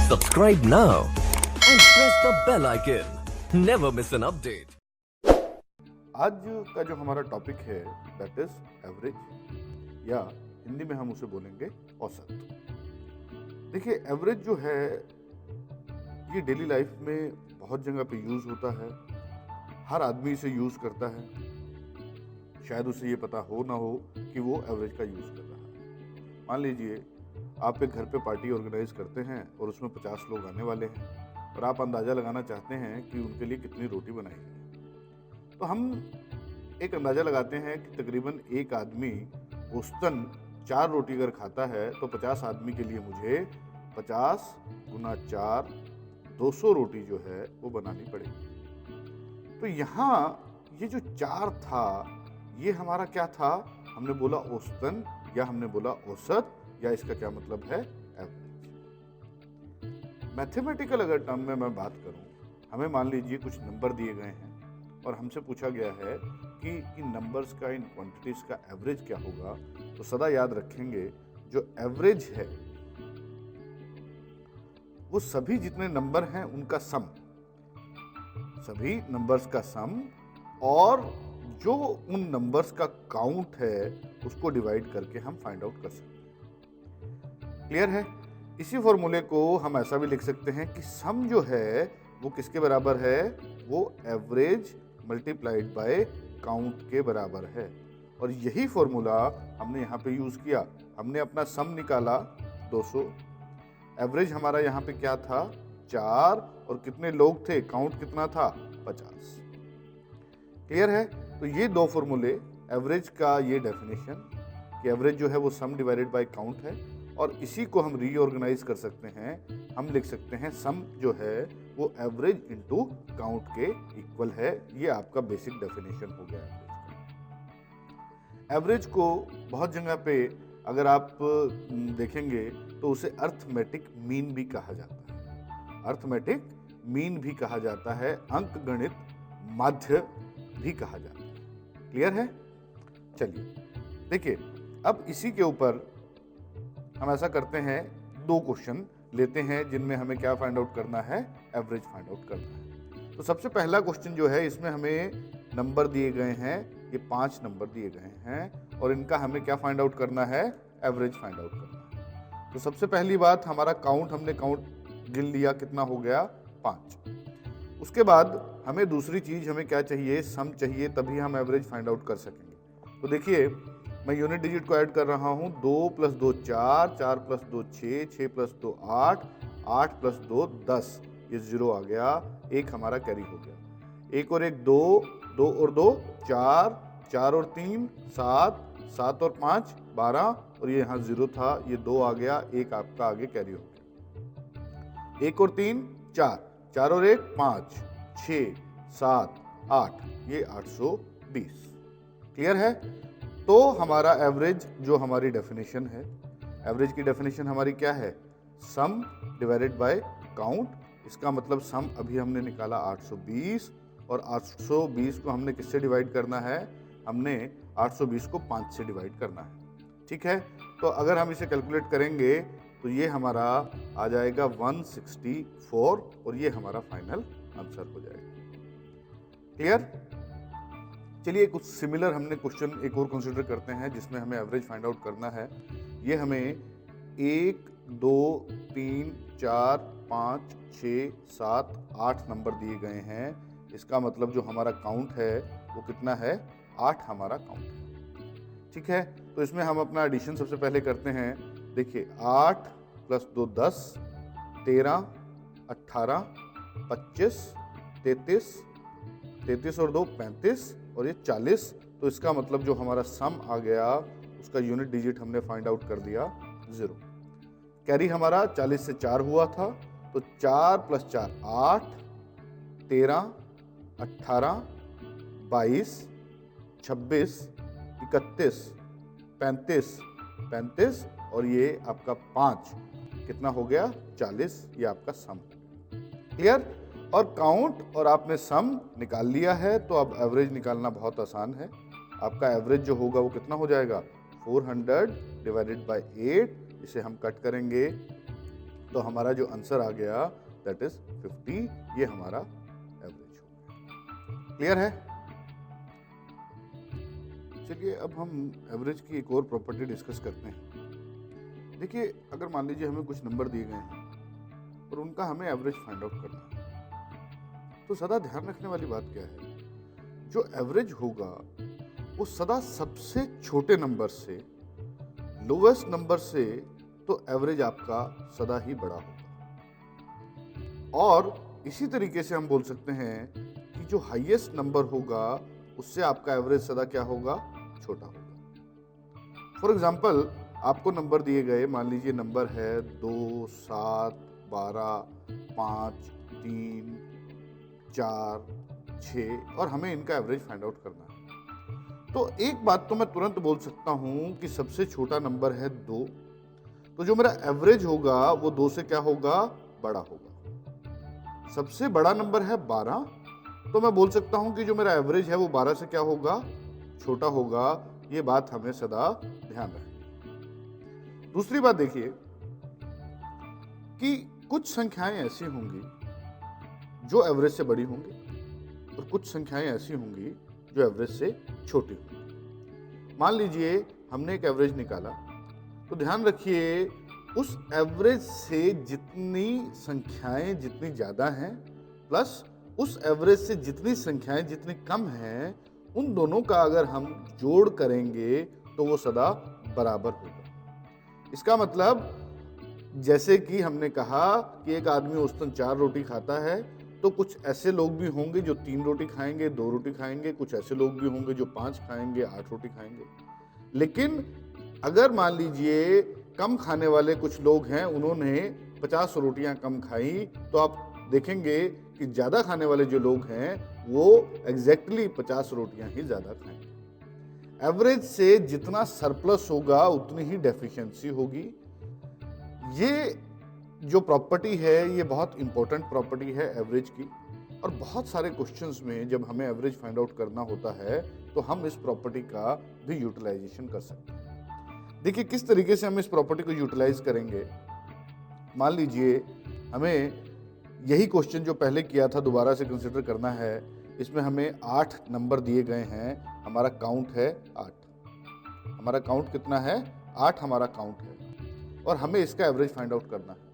Subscribe now and press the bell icon. Never miss an update. आज का जो हमारा टॉपिक है दैट इज एवरेज, या हिंदी में हम उसे बोलेंगे औसत। देखिए, एवरेज जो है ये डेली लाइफ में बहुत जगह पे यूज होता है, हर आदमी इसे यूज करता है। शायद उसे ये पता हो ना हो कि वो एवरेज का यूज कर रहा है। मान लीजिए आप एक घर पे पार्टी ऑर्गेनाइज करते हैं और उसमें 50 लोग आने वाले हैं और आप अंदाज़ा लगाना चाहते हैं कि उनके लिए कितनी रोटी बनाएगी। तो हम एक अंदाज़ा लगाते हैं कि तकरीबन एक आदमी औसतन 4 रोटी अगर खाता है तो 50 आदमी के लिए मुझे 50 गुना 4 200 रोटी जो है वो बनानी पड़ेगी। तो यहाँ ये जो 4 था ये हमारा क्या था? हमने बोला औसतन या हमने बोला औसत, या इसका क्या मतलब है? एवरेज। मैथमेटिकल अगर टर्म में मैं बात करूं, हमें मान लीजिए कुछ नंबर दिए गए हैं और हमसे पूछा गया है कि इन नंबर्स का, इन क्वांटिटीज का एवरेज क्या होगा। तो सदा याद रखेंगे जो एवरेज है वो सभी जितने नंबर हैं उनका सम, सभी नंबर्स का सम, और जो उन नंबर्स का काउंट है उसको डिवाइड करके हम फाइंड आउट कर सकते हैं। क्लियर है? इसी फॉर्मूले को हम ऐसा भी लिख सकते हैं कि सम जो है वो किसके बराबर है? वो एवरेज मल्टीप्लाइड बाय काउंट के बराबर है। और यही फॉर्मूला हमने यहाँ पे यूज किया। हमने अपना सम निकाला 200, एवरेज हमारा यहाँ पे क्या था? 4, और कितने लोग थे? काउंट कितना था? 50। क्लियर है? तो ये दो फॉर्मूले, एवरेज का ये डेफिनेशन कि एवरेज जो है वो सम डिवाइडेड बाय काउंट है, और इसी को हम रीऑर्गेनाइज कर सकते हैं। हम लिख सकते हैं सम जो है वो एवरेज इनटू काउंट के इक्वल है। ये आपका बेसिक डेफिनेशन हो गया एवरेज को बहुत जगह पे अगर आप देखेंगे तो उसे अर्थमेटिक मीन भी कहा जाता है। अर्थमेटिक मीन भी कहा जाता है, अंकगणित माध्य भी कहा जाता है। क्लियर है? चलिए देखिए, अब इसी के ऊपर हम ऐसा करते हैं, 2 क्वेश्चन लेते हैं जिनमें हमें क्या फाइंड आउट करना है? एवरेज फाइंड आउट करना है। तो सबसे पहला क्वेश्चन जो है इसमें हमें नंबर दिए गए हैं, ये 5 नंबर दिए गए हैं, और इनका हमें क्या फाइंड आउट करना है? एवरेज फाइंड आउट करना है। तो सबसे पहली बात, हमारा काउंट, हमने काउंट गिन लिया, कितना हो गया? 5। उसके बाद हमें दूसरी चीज हमें क्या चाहिए? सम चाहिए, तभी हम एवरेज फाइंड आउट कर सकेंगे। तो देखिए, मैं यूनिट डिजिट को ऐड कर रहा हूं। 2 + 2 4, 4 + 2 6, 6 + 2 8, 8 + 2 10, ये 0 आ गया, 1 हमारा कैरी हो गया। 1 और 1 2, 2 और 2 4, 4 और 3 7, 7 और 5 12, और ये यहाँ 0 था, ये 2 आ गया, 1 आपका आगे कैरी हो गया। 1 और 3 4, 4 और 1 5, 6 7 8, ये 820। क्लियर है? तो हमारा एवरेज जो हमारी डेफिनेशन है, एवरेज की डेफिनेशन हमारी क्या है? सम डिवाइडेड बाय काउंट। इसका मतलब सम अभी हमने निकाला 820, और 820 को हमने किससे डिवाइड करना है? हमने 820 को 5 से डिवाइड करना है। ठीक है? तो अगर हम इसे कैलकुलेट करेंगे तो ये हमारा आ जाएगा 164, और ये हमारा फाइनल आंसर हो जाएगा। क्लियर? चलिए कुछ सिमिलर हमने क्वेश्चन एक और कंसिडर करते हैं जिसमें हमें एवरेज फाइंड आउट करना है। ये हमें 1 2 3 4 5 6 7 8 नंबर दिए गए हैं। इसका मतलब जो हमारा काउंट है वो कितना है? 8 हमारा काउंट है। ठीक है? तो इसमें हम अपना एडिशन सबसे पहले करते हैं। देखिए, 8 + 2 10, 13 18 25 33, 33 और 2 35, और ये 40। तो इसका मतलब जो हमारा सम आ गया उसका यूनिट डिजिट हमने फाइंड आउट कर दिया 0। कैरी हमारा 40 से 4 हुआ था, तो 4 + 4 8, 13 18 22 26 31 35 35, और ये आपका 5 कितना हो गया? 40। ये आपका सम। क्लियर? और काउंट और आपने सम निकाल लिया है, तो अब एवरेज निकालना बहुत आसान है। आपका एवरेज जो होगा वो कितना हो जाएगा? 400 डिवाइडेड बाय 8। इसे हम कट करेंगे तो हमारा जो आंसर आ गया दैट इज 50, ये हमारा एवरेज हो गया। क्लियर है? चलिए अब हम एवरेज की एक और प्रॉपर्टी डिस्कस करते हैं। देखिए, अगर मान लीजिए हमें कुछ नंबर दिए गए हैं और उनका हमें एवरेज फाइंड आउट करना है, तो सदा ध्यान रखने वाली बात क्या है, जो एवरेज होगा वो सदा सबसे छोटे नंबर से लोवेस्ट नंबर से तो एवरेज आपका सदा ही बड़ा होगा। और इसी तरीके से हम बोल सकते हैं कि जो हाईएस्ट नंबर होगा उससे आपका एवरेज सदा क्या होगा, छोटा होगा। फॉर एग्जाम्पल, आपको नंबर दिए गए, मान लीजिए नंबर है 2, 7, 12, 5, 3, 4, 6 और हमें इनका एवरेज फाइंड आउट करना है। तो एक बात तो मैं तुरंत बोल सकता हूं कि सबसे छोटा नंबर है 2, तो जो मेरा एवरेज होगा वो 2 से क्या होगा, बड़ा होगा। सबसे बड़ा नंबर है 12, तो मैं बोल सकता हूं कि जो मेरा एवरेज है वो 12 से क्या होगा, छोटा होगा। ये बात हमें सदा ध्यान रखनी। दूसरी बात देखिए कि कुछ संख्याएं ऐसी होंगी जो एवरेज से बड़ी होंगी और कुछ संख्याएं ऐसी होंगी जो एवरेज से छोटी होंगी। मान लीजिए हमने एक एवरेज निकाला, तो ध्यान रखिए उस एवरेज से जितनी संख्याएं जितनी ज्यादा हैं प्लस उस एवरेज से जितनी संख्याएं जितनी कम हैं, उन दोनों का अगर हम जोड़ करेंगे तो वो सदा बराबर होगा। इसका मतलब जैसे कि हमने कहा कि एक आदमी औसतन 4 रोटी खाता है, तो कुछ ऐसे लोग भी होंगे जो 3 रोटी खाएंगे, 2 रोटी खाएंगे, कुछ ऐसे लोग भी होंगे जो 5 खाएंगे, 8 रोटी खाएंगे। लेकिन अगर मान लीजिए कम खाने वाले कुछ लोग हैं, उन्होंने 50 रोटियां कम खाई, तो आप देखेंगे कि ज्यादा खाने वाले जो लोग हैं वो एग्जैक्टली 50 रोटियां ही ज्यादा खाएंगे। एवरेज से जितना सरप्लस होगा उतनी ही डेफिशिएंसी होगी। ये जो प्रॉपर्टी है ये बहुत इंपॉर्टेंट प्रॉपर्टी है एवरेज की, और बहुत सारे क्वेश्चंस में जब हमें एवरेज फाइंड आउट करना होता है तो हम इस प्रॉपर्टी का भी यूटिलाइजेशन कर सकते हैं। देखिए किस तरीके से हम इस प्रॉपर्टी को यूटिलाइज करेंगे। मान लीजिए हमें यही क्वेश्चन जो पहले किया था दोबारा से कंसिडर करना है। इसमें हमें 8 नंबर दिए गए हैं, हमारा काउंट है 8। हमारा काउंट कितना है, 8 हमारा काउंट है, और हमें इसका एवरेज फाइंड आउट करना है।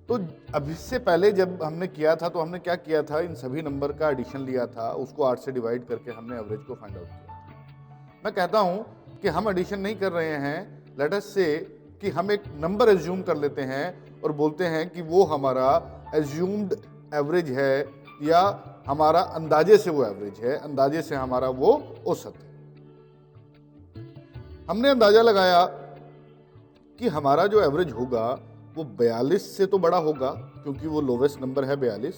तो अब इससे पहले जब हमने किया था तो हमने क्या किया था, इन सभी नंबर का एडिशन लिया था, उसको 8 से डिवाइड करके हमने एवरेज को फाइंड आउट किया। मैं कहता हूँ कि हम एडिशन नहीं कर रहे हैं, लेट अस से कि हम एक नंबर एज्यूम कर लेते हैं और बोलते हैं कि वो हमारा एज्यूम्ड एवरेज है, या हमारा अंदाजे से वो एवरेज है, अंदाजे से हमारा वो औसत है। हमने अंदाजा लगाया कि हमारा जो एवरेज होगा वो 42 से तो बड़ा होगा क्योंकि वो लोवेस्ट नंबर है 42,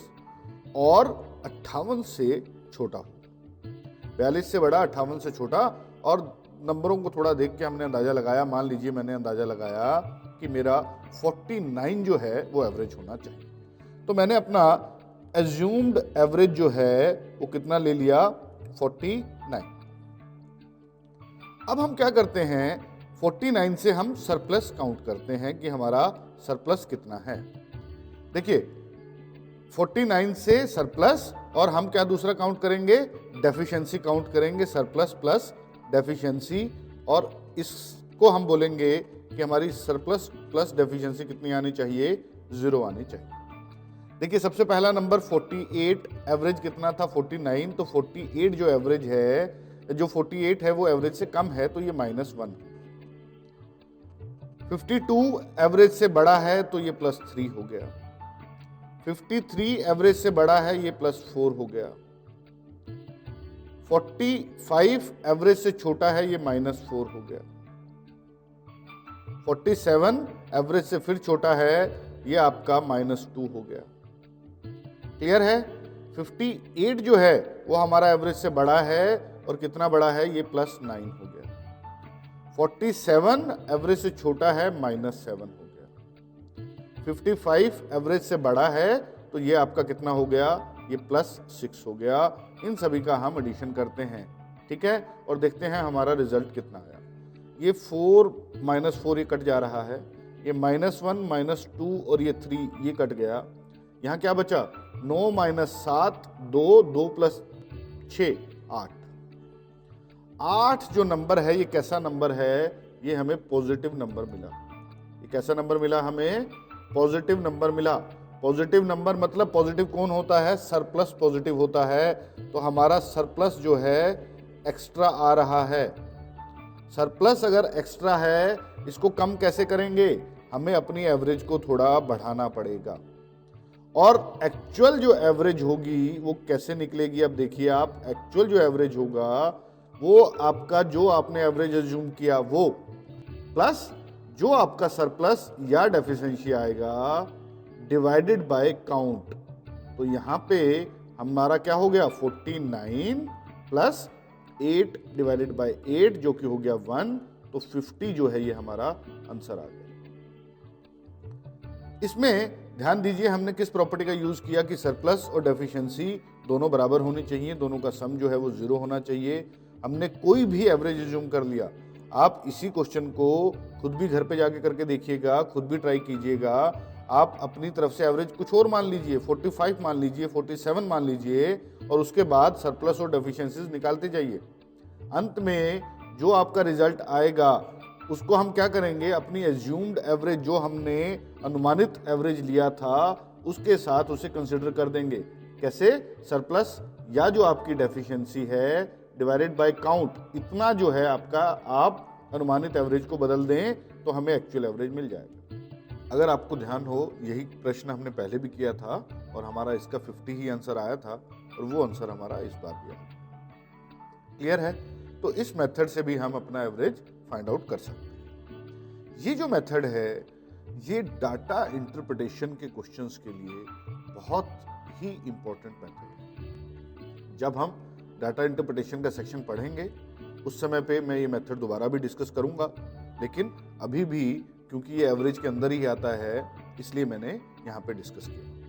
और 58 से छोटा होगा। 42 से बड़ा, 58 से छोटा। और नंबरों को थोड़ा देख के हमने अंदाजा लगाया। मान लीजिए मैंने अंदाजा लगाया कि मेरा 49 जो है वो एवरेज होना चाहिए, तो मैंने अपना एज्यूम्ड एवरेज जो है वो कितना ले लिया, 49। अब हम क्या करते हैं, 49 से हम सरप्लस काउंट करते हैं कि हमारा सरप्लस कितना है। देखिए 49 से सरप्लस, और हम क्या दूसरा काउंट करेंगे, डेफिशिएंसी काउंट करेंगे, सरप्लस प्लस डेफिशिएंसी, और इसको हम बोलेंगे कि हमारी सरप्लस प्लस डेफिशिएंसी कितनी आनी चाहिए, 0 आनी चाहिए। देखिए सबसे पहला नंबर 48, एवरेज कितना था 49, तो 48 जो एवरेज है, जो 48 है वो एवरेज से कम है तो ये -1। 52 एवरेज से बड़ा है तो ये +3 हो गया। 53 एवरेज से बड़ा है, ये +4 हो गया। 45 एवरेज से छोटा है, ये -4 हो गया। 47 एवरेज से फिर छोटा है, ये आपका -2 हो गया। क्लियर है? 58 जो है वो हमारा एवरेज से बड़ा है, और कितना बड़ा है, ये +9 हो गया। 47 एवरेज से छोटा है, -7 हो गया। 55 एवरेज से बड़ा है तो ये आपका कितना हो गया, ये +6 हो गया। इन सभी का हम एडिशन करते हैं, ठीक है, और देखते हैं हमारा रिजल्ट कितना आया। ये 4 -4 ये कट जा रहा है, ये -1 -2 और ये 3 ये कट गया। यहाँ क्या बचा 9 - 7 2 2 + 6 8। 8 जो नंबर है ये कैसा नंबर है? ये हमें पॉजिटिव नंबर मिला। ये कैसा नंबर मिला हमें? पॉजिटिव नंबर मिला। पॉजिटिव नंबर मतलब पॉजिटिव कौन होता है? सरप्लस पॉजिटिव होता है। तो हमारा सरप्लस जो है एक्स्ट्रा आ रहा है। सरप्लस अगर एक्स्ट्रा है, इसको कम कैसे करेंगे? हमें अपनी एवरेज को थोड़ा बढ़ाना पड़ेगा। और एक्चुअल जो एवरेज होगी वो कैसे निकलेगी? अब देखिए आप, एक्चुअल जो एवरेज होगा वो आपका जो आपने एवरेज अज्यूम किया वो प्लस जो आपका सरप्लस या डेफिशिएंसी आएगा डिवाइडेड बाय काउंट। तो यहां पे हमारा क्या हो गया 49 प्लस 8 डिवाइडेड बाय 8 जो कि हो गया 1। तो 50 जो है ये हमारा आंसर आ गया। इसमें ध्यान दीजिए हमने किस प्रॉपर्टी का यूज किया कि सरप्लस और डेफिशिएंसी दोनों बराबर होनी चाहिए, दोनों का सम जो है वो 0 होना चाहिए। हमने कोई भी एवरेज अज्यूम कर लिया। आप इसी क्वेश्चन को खुद भी घर पे जाके करके देखिएगा, खुद भी ट्राई कीजिएगा। आप अपनी तरफ से एवरेज कुछ और मान लीजिए, 45 मान लीजिए, 47 मान लीजिए और उसके बाद सरप्लस और डेफिशिएंसीज निकालते जाइए। अंत में जो आपका रिजल्ट आएगा उसको हम क्या करेंगे? अपनी एज्यूम्ड एवरेज जो हमने अनुमानित एवरेज लिया था उसके साथ उसे कंसिडर कर देंगे। कैसे? सरप्लस या जो आपकी डेफिशिएंसी है डिवाइडेड बाय काउंट, इतना जो है आपका, आप अनुमानित एवरेज को बदल दें तो हमें एक्चुअल एवरेज मिल जाएगा। अगर आपको ध्यान हो, यही प्रश्न हमने पहले भी किया था और हमारा इसका 50 ही आंसर आया था और वो आंसर हमारा इस बार भी आया। क्लियर है? तो इस मेथड से भी हम अपना एवरेज फाइंड आउट कर सकते हैं। ये जो मेथड है ये डाटा इंटरप्रिटेशन के क्वेश्चंस के लिए बहुत ही इंपॉर्टेंट मेथड है। जब हम डाटा इंटरप्रिटेशन का सेक्शन पढ़ेंगे उस समय पे मैं ये मेथड दोबारा भी डिस्कस करूंगा, लेकिन अभी भी क्योंकि ये एवरेज के अंदर ही आता है इसलिए मैंने यहाँ पे डिस्कस किया।